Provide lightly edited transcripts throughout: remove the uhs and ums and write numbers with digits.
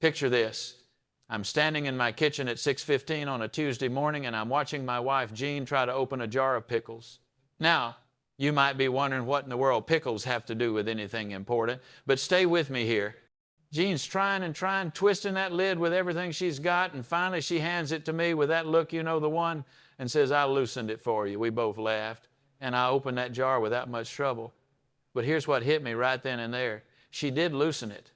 Picture this. I'm standing in my kitchen at 6:15 on a Tuesday morning, and I'm watching my wife, Jean, try to open a jar of pickles. Now, you might be wondering what in the world pickles have to do with anything important, but stay with me here. Jean's trying and trying, twisting that lid with everything she's got, and finally she hands it to me with that look, you know the one, and says, "I loosened it for you." We both laughed, and I opened that jar without much trouble. But here's what hit me right then and there. She did loosen it.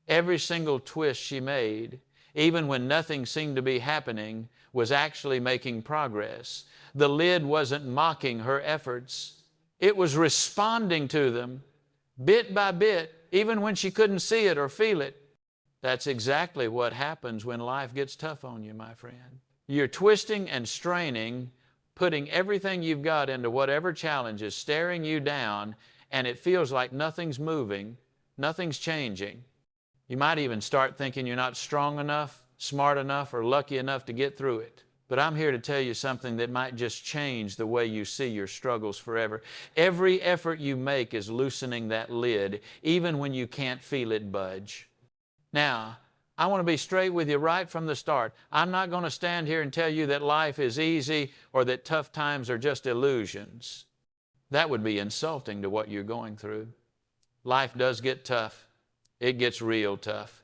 Every single twist she made, even when nothing seemed to be happening, was actually making progress. The lid wasn't mocking her efforts. It was responding to them bit by bit, even when she couldn't see it or feel it. That's exactly what happens when life gets tough on you, my friend. You're twisting and straining, putting everything you've got into whatever challenge is staring you down, and it feels like nothing's moving, nothing's changing. You might even start thinking you're not strong enough, smart enough, or lucky enough to get through it. But I'm here to tell you something that might just change the way you see your struggles forever. Every effort you make is loosening that lid, even when you can't feel it budge. Now, I want to be straight with you right from the start. I'm not going to stand here and tell you that life is easy or that tough times are just illusions. That would be insulting to what you're going through. Life does get tough. It gets real tough.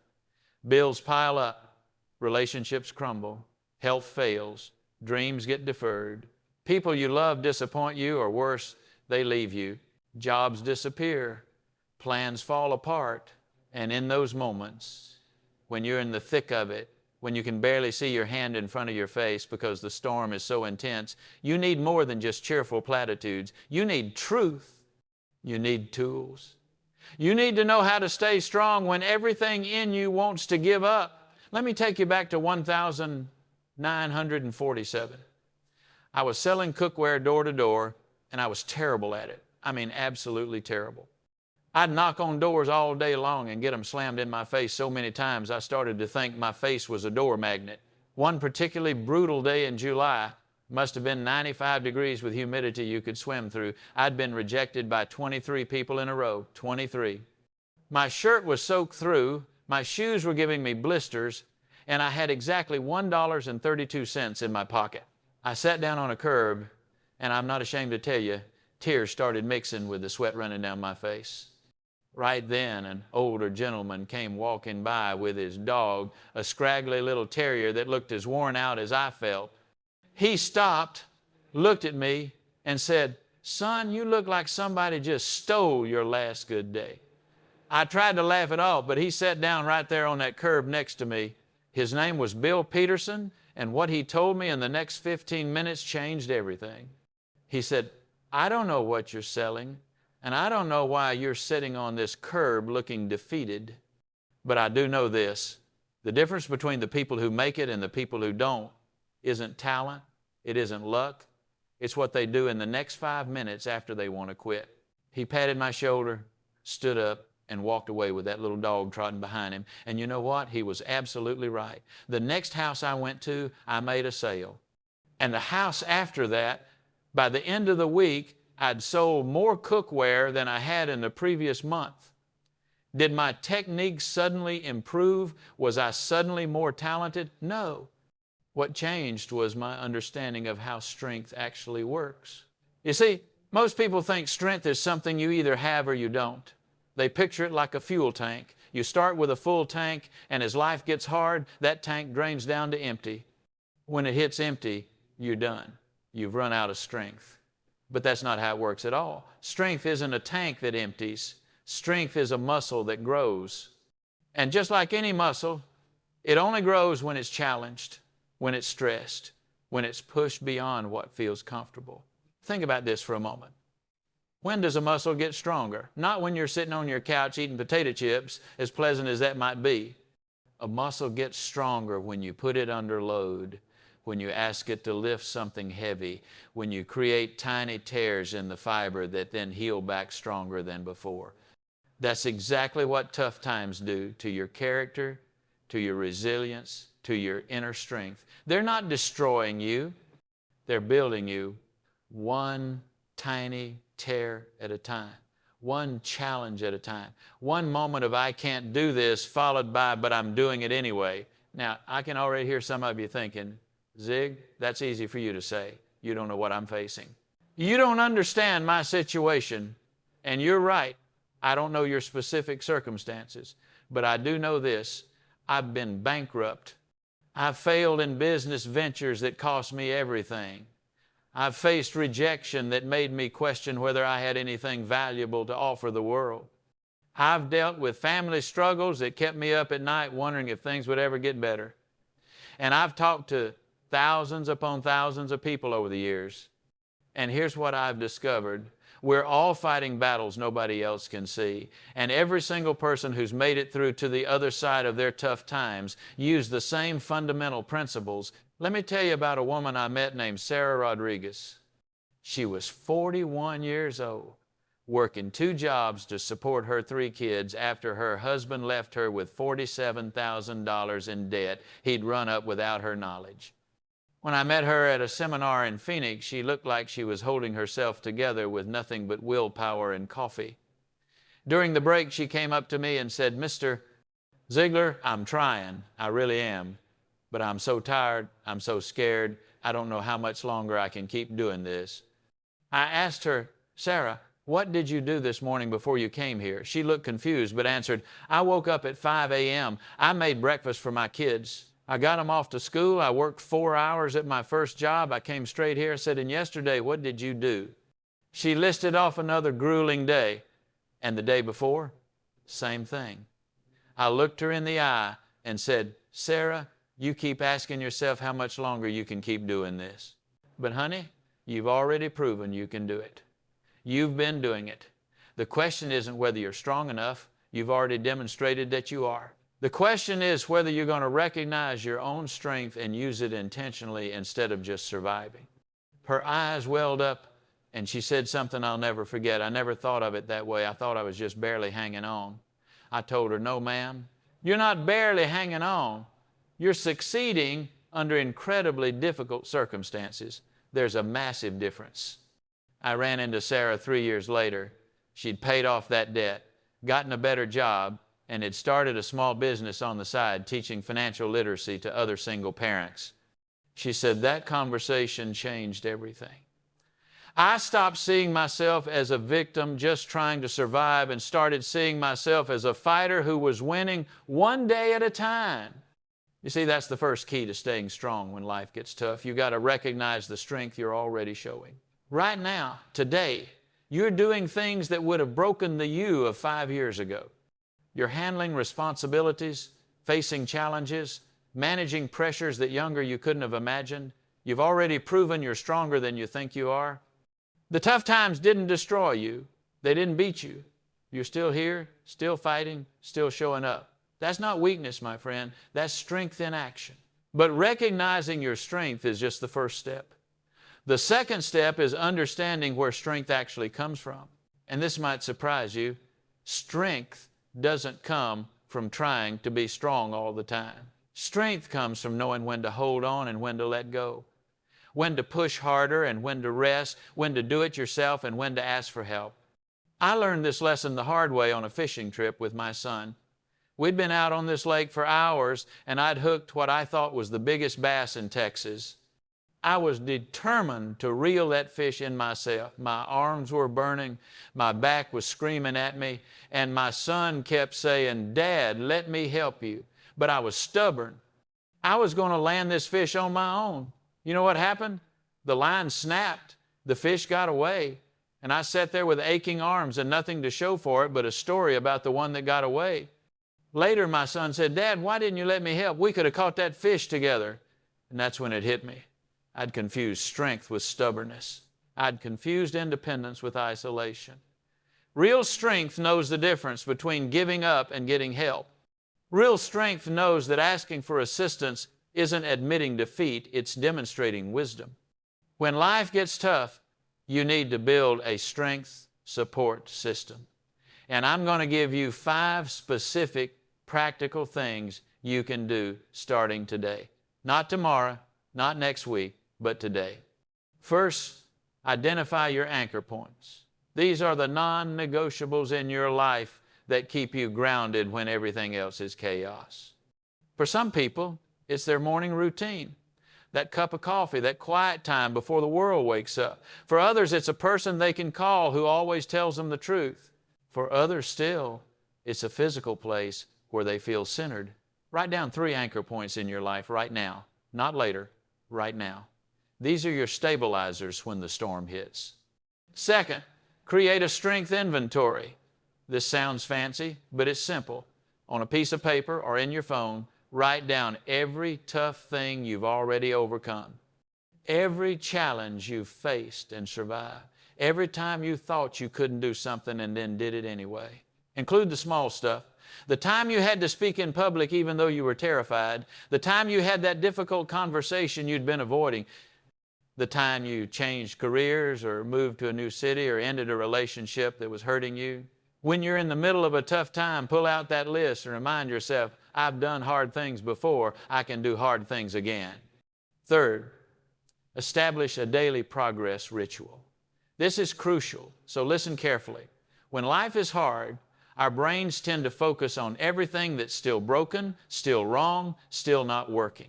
Bills pile up. Relationships crumble. Health fails. Dreams get deferred. People you love disappoint you, or worse, they leave you. Jobs disappear. Plans fall apart. And in those moments, when you're in the thick of it, when you can barely see your hand in front of your face because the storm is so intense, you need more than just cheerful platitudes. You need truth. You need tools. You need to know how to stay strong when everything in you wants to give up. Let me take you back to 1947. I was selling cookware door to door, and I was terrible at it. I mean, absolutely terrible. I'd knock on doors all day long and get them slammed in my face so many times I started to think my face was a door magnet. One particularly brutal day in July, must have been 95 degrees with humidity you could swim through. I'd been rejected by 23 people in a row, 23. My shirt was soaked through, my shoes were giving me blisters, and I had exactly $1.32 in my pocket. I sat down on a curb, and I'm not ashamed to tell you, tears started mixing with the sweat running down my face. Right then, an older gentleman came walking by with his dog, a scraggly little terrier that looked as worn out as I felt. He stopped, looked at me, and said, "Son, you look like somebody just stole your last good day." I tried to laugh it off, but he sat down right there on that curb next to me. His name was Bill Peterson, and what he told me in the next 15 minutes changed everything. He said, "I don't know what you're selling, and I don't know why you're sitting on this curb looking defeated, but I do know this. The difference between the people who make it and the people who don't isn't talent, it isn't luck, it's what they do in the next 5 minutes after they want to quit." He patted my shoulder, stood up, and walked away with that little dog trotting behind him. And you know what? He was absolutely right. The next house I went to, I made a sale. And the house after that, by the end of the week, I'd sold more cookware than I had in the previous month. Did my technique suddenly improve? Was I suddenly more talented? No. What changed was my understanding of how strength actually works. You see, most people think strength is something you either have or you don't. They picture it like a fuel tank. You start with a full tank, and as life gets hard, that tank drains down to empty. When it hits empty, you're done. You've run out of strength. But that's not how it works at all. Strength isn't a tank that empties. Strength is a muscle that grows. And just like any muscle, it only grows when it's challenged, when it's stressed, when it's pushed beyond what feels comfortable. Think about this for a moment. When does a muscle get stronger? Not when you're sitting on your couch eating potato chips, as pleasant as that might be. A muscle gets stronger when you put it under load, when you ask it to lift something heavy, when you create tiny tears in the fiber that then heal back stronger than before. That's exactly what tough times do to your character, to your resilience, to your inner strength. They're not destroying you. They're building you one tiny tear at a time. one challenge at a time, one moment of I can't do this followed by but I'm doing it anyway. Now, I can already hear some of you thinking, Zig, that's easy for you to say. You don't know what I'm facing. You don't understand my situation, and you're right. I don't know your specific circumstances, but I do know this. I've been bankrupt. I've failed in business ventures that cost me everything. I've faced rejection that made me question whether I had anything valuable to offer the world. I've dealt with family struggles that kept me up at night wondering if things would ever get better. And I've talked to thousands upon thousands of people over the years. And here's what I've discovered. We're all fighting battles nobody else can see. And every single person who's made it through to the other side of their tough times used the same fundamental principles. Let me tell you about a woman I met named Sarah Rodriguez. She was 41 years old, working 2 jobs to support her 3 kids after her husband left her with $47,000 in debt he'd run up without her knowledge. When I met her at a seminar in Phoenix, she looked like she was holding herself together with nothing but willpower and coffee. During the break, she came up to me and said, Mr. Ziglar, I'm trying. I really am. But I'm so tired. I'm so scared. I don't know how much longer I can keep doing this. I asked her, Sarah, what did you do this morning before you came here? She looked confused, but answered, I woke up at 5 a.m. I made breakfast for my kids. I got them off to school. I worked 4 hours at my first job. I came straight here. I said, and yesterday, what did you do? She listed off another grueling day. And the day before, same thing. I looked her in the eye and said, Sarah, you keep asking yourself how much longer you can keep doing this. But honey, you've already proven you can do it. You've been doing it. The question isn't whether you're strong enough. You've already demonstrated that you are. The question is whether you're going to recognize your own strength and use it intentionally instead of just surviving. Her eyes welled up and she said something I'll never forget. I never thought of it that way. I thought I was just barely hanging on. I told her, no, ma'am, you're not barely hanging on. You're succeeding under incredibly difficult circumstances. There's a massive difference. I ran into Sarah 3 years later. She'd paid off that debt, gotten a better job, and had started a small business on the side teaching financial literacy to other single parents. She said that conversation changed everything. I stopped seeing myself as a victim just trying to survive and started seeing myself as a fighter who was winning one day at a time. You see, that's the first key to staying strong when life gets tough. You've got to recognize the strength you're already showing. Right now, today, you're doing things that would have broken the you of 5 years ago. You're handling responsibilities, facing challenges, managing pressures that younger you couldn't have imagined. You've already proven you're stronger than you think you are. The tough times didn't destroy you. They didn't beat you. You're still here, still fighting, still showing up. That's not weakness, my friend. That's strength in action. But recognizing your strength is just the first step. The second step is understanding where strength actually comes from. And this might surprise you. Strength doesn't come from trying to be strong all the time. Strength comes from knowing when to hold on and when to let go, when to push harder and when to rest, when to do it yourself and when to ask for help. I learned this lesson the hard way on a fishing trip with my son. We'd been out on this lake for hours and I'd hooked what I thought was the biggest bass in Texas. I was determined to reel that fish in myself. My arms were burning, my back was screaming at me, and my son kept saying, Dad, let me help you. But I was stubborn. I was going to land this fish on my own. You know what happened? The line snapped, the fish got away, and I sat there with aching arms and nothing to show for it but a story about the one that got away. Later, my son said, Dad, why didn't you let me help? We could have caught that fish together. And that's when it hit me. I'd confused strength with stubbornness. I'd confused independence with isolation. Real strength knows the difference between giving up and getting help. Real strength knows that asking for assistance isn't admitting defeat, it's demonstrating wisdom. When life gets tough, you need to build a strength support system. And I'm going to give you 5 specific practical things you can do starting today. Not tomorrow, not next week, but today. First, identify your anchor points. These are the non-negotiables in your life that keep you grounded when everything else is chaos. For some people, it's their morning routine, that cup of coffee, that quiet time before the world wakes up. For others, it's a person they can call who always tells them the truth. For others still, it's a physical place where they feel centered. Write down 3 anchor points in your life right now, not later, right now. These are your stabilizers when the storm hits. Second, create a strength inventory. This sounds fancy, but it's simple. On a piece of paper or in your phone, write down every tough thing you've already overcome, every challenge you've faced and survived, every time you thought you couldn't do something and then did it anyway. Include the small stuff. The time you had to speak in public even though you were terrified, the time you had that difficult conversation you'd been avoiding, the time you changed careers or moved to a new city or ended a relationship that was hurting you. When you're in the middle of a tough time, pull out that list and remind yourself, I've done hard things before, I can do hard things again. Third, establish a daily progress ritual. This is crucial, so listen carefully. When life is hard, our brains tend to focus on everything that's still broken, still wrong, still not working.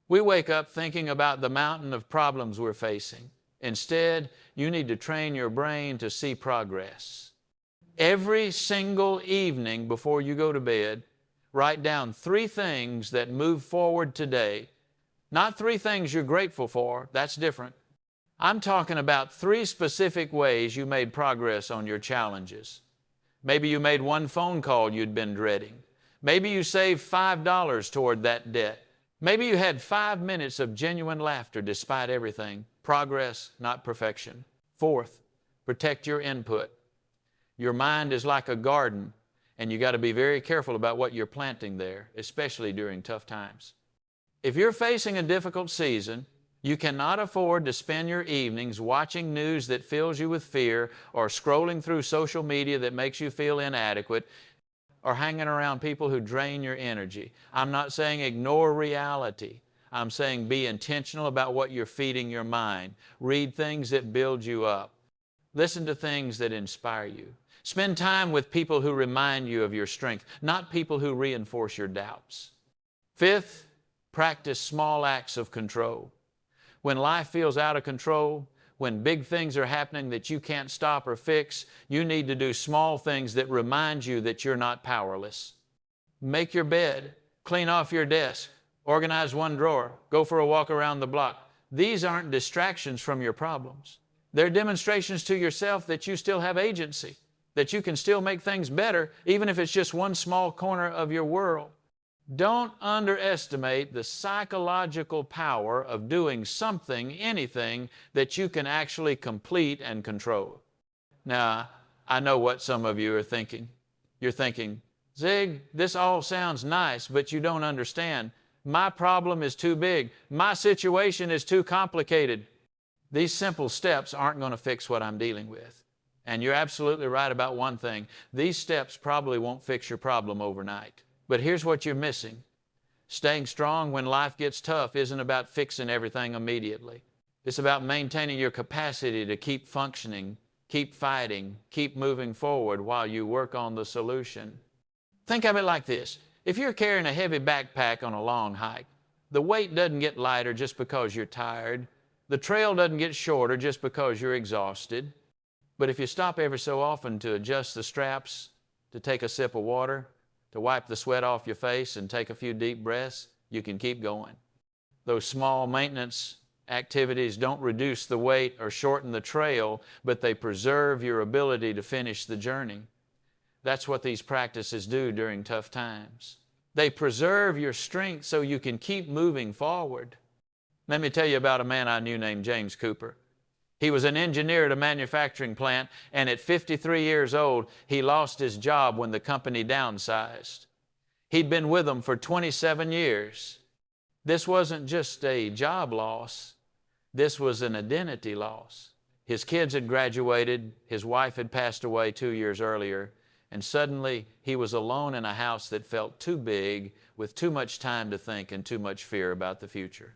We wake up thinking about the mountain of problems we're facing. Instead, you need to train your brain to see progress. Every single evening before you go to bed, write down 3 things that move forward today. Not 3 things you're grateful for, that's different. I'm talking about 3 specific ways you made progress on your challenges. Maybe you made 1 phone call you'd been dreading. Maybe you saved $5 toward that debt. Maybe you had 5 minutes of genuine laughter despite everything. Progress, not perfection. Fourth, protect your input. Your mind is like a garden, and you got to be very careful about what you're planting there, especially during tough times. If you're facing a difficult season, you cannot afford to spend your evenings watching news that fills you with fear or scrolling through social media that makes you feel inadequate or hanging around people who drain your energy. I'm not saying ignore reality. I'm saying be intentional about what you're feeding your mind. Read things that build you up. Listen to things that inspire you. Spend time with people who remind you of your strength, not people who reinforce your doubts. Fifth, practice small acts of control. When life feels out of control, when big things are happening that you can't stop or fix, you need to do small things that remind you that you're not powerless. Make your bed, clean off your desk, organize 1 drawer, go for a walk around the block. These aren't distractions from your problems. They're demonstrations to yourself that you still have agency, that you can still make things better, even if it's just 1 small corner of your world. Don't underestimate the psychological power of doing something, anything, that you can actually complete and control. Now, I know what some of you are thinking. You're thinking, Zig, this all sounds nice, but you don't understand. My problem is too big. My situation is too complicated. These simple steps aren't going to fix what I'm dealing with. And you're absolutely right about one thing. These steps probably won't fix your problem overnight. But here's what you're missing. Staying strong when life gets tough isn't about fixing everything immediately. It's about maintaining your capacity to keep functioning, keep fighting, keep moving forward while you work on the solution. Think of it like this. If you're carrying a heavy backpack on a long hike, the weight doesn't get lighter just because you're tired. The trail doesn't get shorter just because you're exhausted. But if you stop every so often to adjust the straps, to take a sip of water, to wipe the sweat off your face and take a few deep breaths, you can keep going. Those small maintenance activities don't reduce the weight or shorten the trail, but they preserve your ability to finish the journey. That's what these practices do during tough times. They preserve your strength so you can keep moving forward. Let me tell you about a man I knew named James Cooper. He was an engineer at a manufacturing plant, and at 53 years old, he lost his job when the company downsized. He'd been with them for 27 years. This wasn't just a job loss. This was an identity loss. His kids had graduated, his wife had passed away 2 years earlier, and suddenly he was alone in a house that felt too big, with too much time to think and too much fear about the future.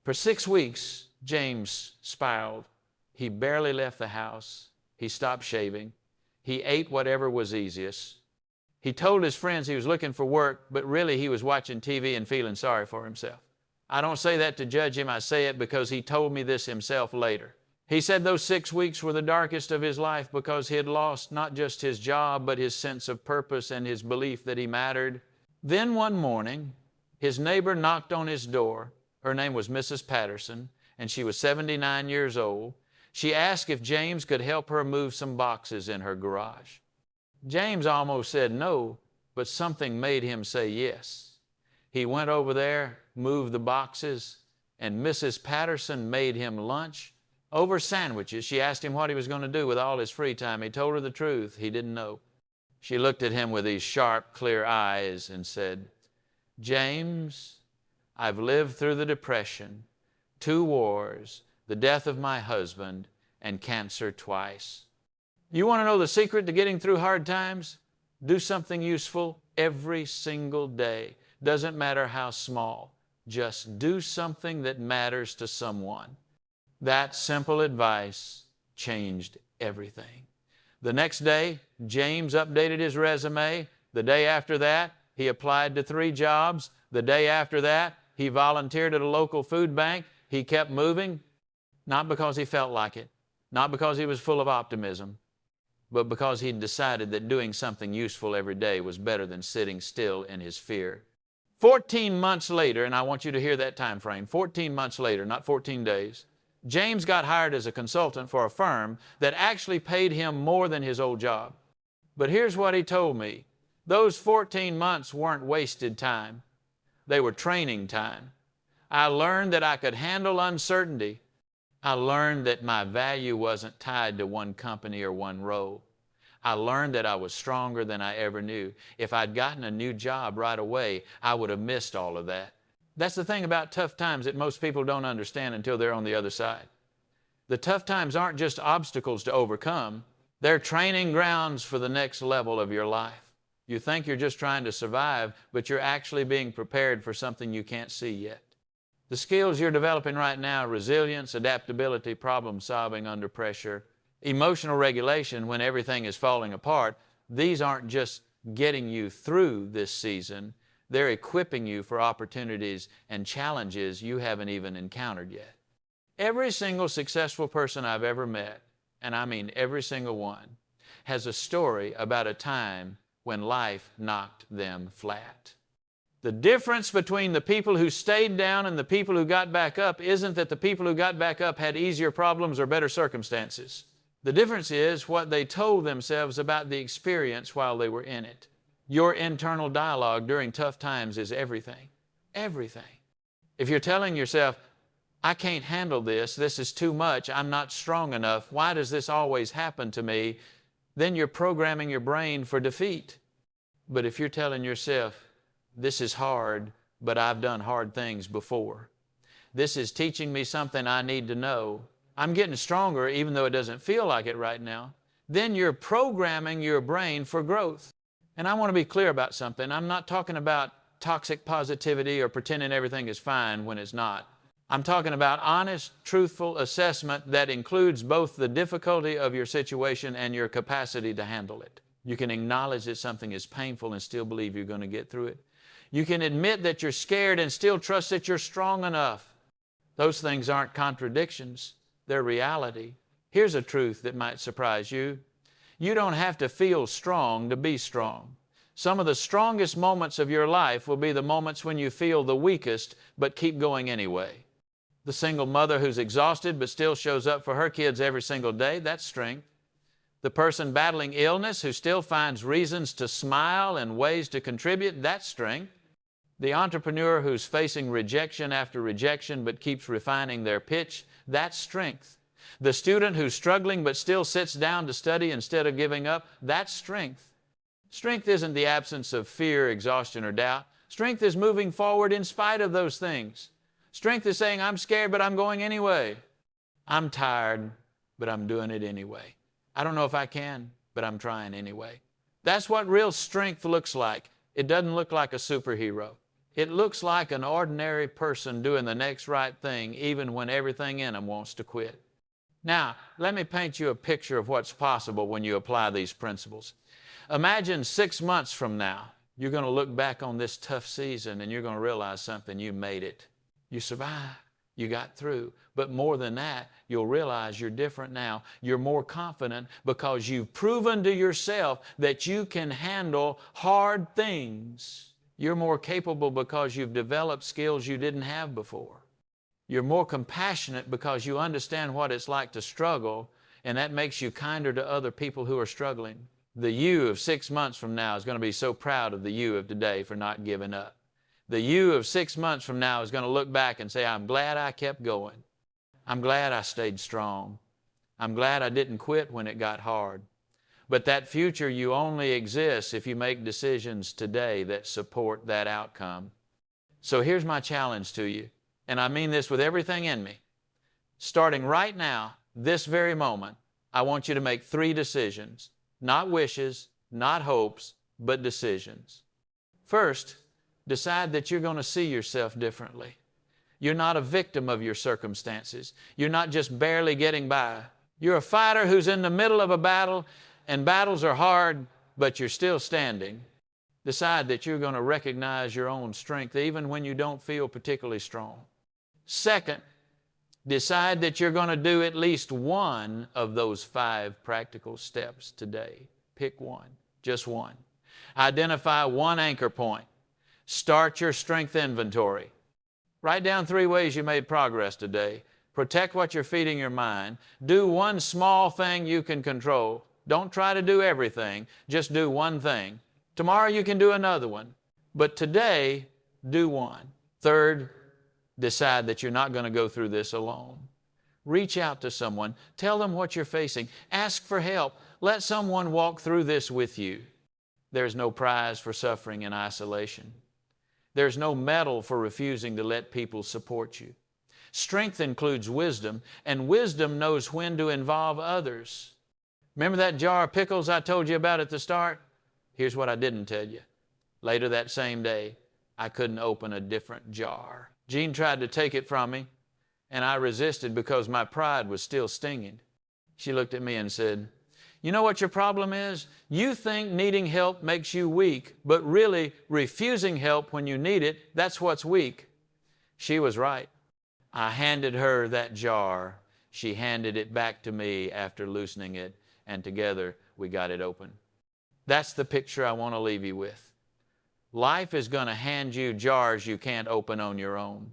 For 6 weeks, James spiraled. He barely left the house. He stopped shaving. He ate whatever was easiest. He told his friends he was looking for work, but really he was watching TV and feeling sorry for himself. I don't say that to judge him. I say it because he told me this himself later. He said those 6 weeks were the darkest of his life because he had lost not just his job, but his sense of purpose and his belief that he mattered. Then one morning, his neighbor knocked on his door. Her name was Mrs. Patterson, and she was 79 years old. She asked if James could help her move some boxes in her garage. James almost said no, but something made him say yes. He went over there, moved the boxes, and Mrs. Patterson made him lunch over sandwiches. She asked him what he was going to do with all his free time. He told her the truth. He didn't know. She looked at him with these sharp, clear eyes and said, "James, I've lived through the Depression, 2 wars, the death of my husband, and cancer twice. You want to know the secret to getting through hard times? Do something useful every single day. Doesn't matter how small. Just do something that matters to someone." That simple advice changed everything. The next day, James updated his resume. The day after that, he applied to 3 jobs. The day after that, he volunteered at a local food bank. He kept moving, not because he felt like it, not because he was full of optimism, but because he'd decided that doing something useful every day was better than sitting still in his fear. 14 months later, and I want you to hear that time frame, 14 months later, not 14 days, James got hired as a consultant for a firm that actually paid him more than his old job. But here's what he told me. Those 14 months weren't wasted time. They were training time. I learned that I could handle uncertainty. I learned that my value wasn't tied to one company or one role. I learned that I was stronger than I ever knew. If I'd gotten a new job right away, I would have missed all of that. That's the thing about tough times that most people don't understand until they're on the other side. The tough times aren't just obstacles to overcome. They're training grounds for the next level of your life. You think you're just trying to survive, but you're actually being prepared for something you can't see yet. The skills you're developing right now, resilience, adaptability, problem solving under pressure, emotional regulation when everything is falling apart, these aren't just getting you through this season. They're equipping you for opportunities and challenges you haven't even encountered yet. Every single successful person I've ever met, and I mean every single one, has a story about a time when life knocked them flat. The difference between the people who stayed down and the people who got back up isn't that the people who got back up had easier problems or better circumstances. The difference is what they told themselves about the experience while they were in it. Your internal dialogue during tough times is everything. Everything. If you're telling yourself, "I can't handle this, this is too much, I'm not strong enough, why does this always happen to me?" then you're programming your brain for defeat. But if you're telling yourself, "This is hard, but I've done hard things before. This is teaching me something I need to know. I'm getting stronger even though it doesn't feel like it right now," then you're programming your brain for growth. And I want to be clear about something. I'm not talking about toxic positivity or pretending everything is fine when it's not. I'm talking about honest, truthful assessment that includes both the difficulty of your situation and your capacity to handle it. You can acknowledge that something is painful and still believe you're going to get through it. You can admit that you're scared and still trust that you're strong enough. Those things aren't contradictions. They're reality. Here's a truth that might surprise you. You don't have to feel strong to be strong. Some of the strongest moments of your life will be the moments when you feel the weakest but keep going anyway. The single mother who's exhausted but still shows up for her kids every single day, that's strength. The person battling illness who still finds reasons to smile and ways to contribute, that's strength. The entrepreneur who's facing rejection after rejection but keeps refining their pitch, that's strength. The student who's struggling but still sits down to study instead of giving up, that's strength. Strength isn't the absence of fear, exhaustion, or doubt. Strength is moving forward in spite of those things. Strength is saying, "I'm scared, but I'm going anyway. I'm tired, but I'm doing it anyway. I don't know if I can, but I'm trying anyway." That's what real strength looks like. It doesn't look like a superhero. It looks like an ordinary person doing the next right thing even when everything in them wants to quit. Now, let me paint you a picture of what's possible when you apply these principles. Imagine 6 months from now, you're going to look back on this tough season and you're going to realize something. You made it. You survived. You got through. But more than that, you'll realize you're different now. You're more confident because you've proven to yourself that you can handle hard things. You're more capable because you've developed skills you didn't have before. You're more compassionate because you understand what it's like to struggle, and that makes you kinder to other people who are struggling. The you of 6 months from now is going to be so proud of the you of today for not giving up. The you of 6 months from now is going to look back and say, I'm glad I kept going. I'm glad I stayed strong. I'm glad I didn't quit when it got hard. But that future you only exists if you make decisions today that support that outcome. So here's my challenge to you, and I mean this with everything in me. Starting right now, this very moment, I want you to make 3 decisions. Not wishes, not hopes, but decisions. First, decide that you're going to see yourself differently. You're not a victim of your circumstances. You're not just barely getting by. You're a fighter who's in the middle of a battle, and battles are hard, but you're still standing. Decide that you're going to recognize your own strength even when you don't feel particularly strong. Second, decide that you're going to do at least one of those 5 practical steps today. Pick one, just one. Identify one anchor point. Start your strength inventory. Write down 3 ways you made progress today. Protect what you're feeding your mind. Do one small thing you can control. Don't try to do everything. Just do one thing. Tomorrow you can do another one. But today, do one. Third, decide that you're not going to go through this alone. Reach out to someone. Tell them what you're facing. Ask for help. Let someone walk through this with you. There's no prize for suffering in isolation. There's no medal for refusing to let people support you. Strength includes wisdom, and wisdom knows when to involve others. Remember that jar of pickles I told you about at the start? Here's what I didn't tell you. Later that same day, I couldn't open a different jar. Jean tried to take it from me, and I resisted because my pride was still stinging. She looked at me and said, you know what your problem is? You think needing help makes you weak, but really refusing help when you need it, that's what's weak. She was right. I handed her that jar. She handed it back to me after loosening it, and together we got it open. That's the picture I want to leave you with. Life is going to hand you jars you can't open on your own.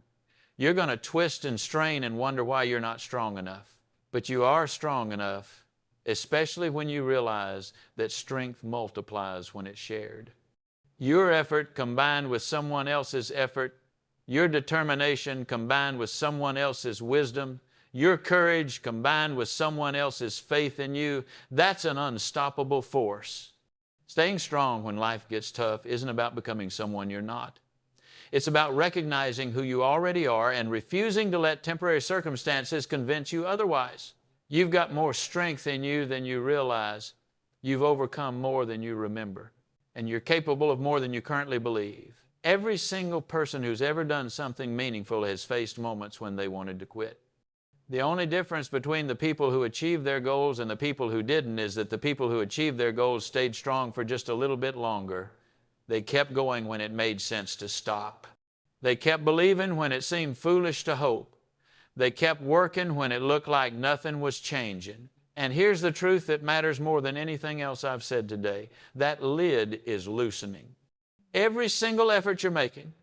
You're going to twist and strain and wonder why you're not strong enough. But you are strong enough, especially when you realize that strength multiplies when it's shared. Your effort combined with someone else's effort, your determination combined with someone else's wisdom, your courage combined with someone else's faith in you, that's an unstoppable force. Staying strong when life gets tough isn't about becoming someone you're not. It's about recognizing who you already are and refusing to let temporary circumstances convince you otherwise. You've got more strength in you than you realize. You've overcome more than you remember. And you're capable of more than you currently believe. Every single person who's ever done something meaningful has faced moments when they wanted to quit. The only difference between the people who achieved their goals and the people who didn't is that the people who achieved their goals stayed strong for just a little bit longer. They kept going when it made sense to stop. They kept believing when it seemed foolish to hope. They kept working when it looked like nothing was changing. And here's the truth that matters more than anything else I've said today. That lid is loosening. Every single effort you're making,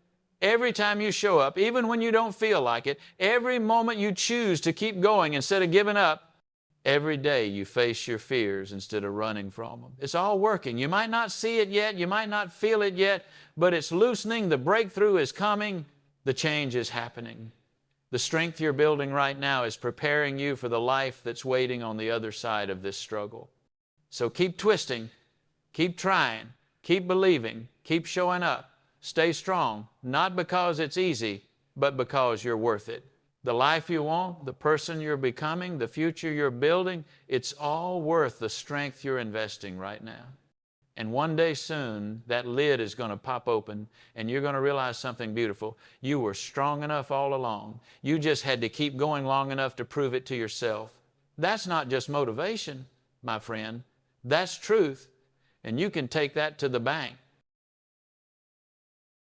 every time you show up, even when you don't feel like it, every moment you choose to keep going instead of giving up, every day you face your fears instead of running from them. It's all working. You might not see it yet, you might not feel it yet, but it's loosening. The breakthrough is coming. The change is happening. The strength you're building right now is preparing you for the life that's waiting on the other side of this struggle. So keep twisting, keep trying, keep believing, keep showing up. Stay strong, not because it's easy, but because you're worth it. The life you want, the person you're becoming, the future you're building, it's all worth the strength you're investing right now. And one day soon, that lid is going to pop open and you're going to realize something beautiful. You were strong enough all along. You just had to keep going long enough to prove it to yourself. That's not just motivation, my friend. That's truth. And you can take that to the bank.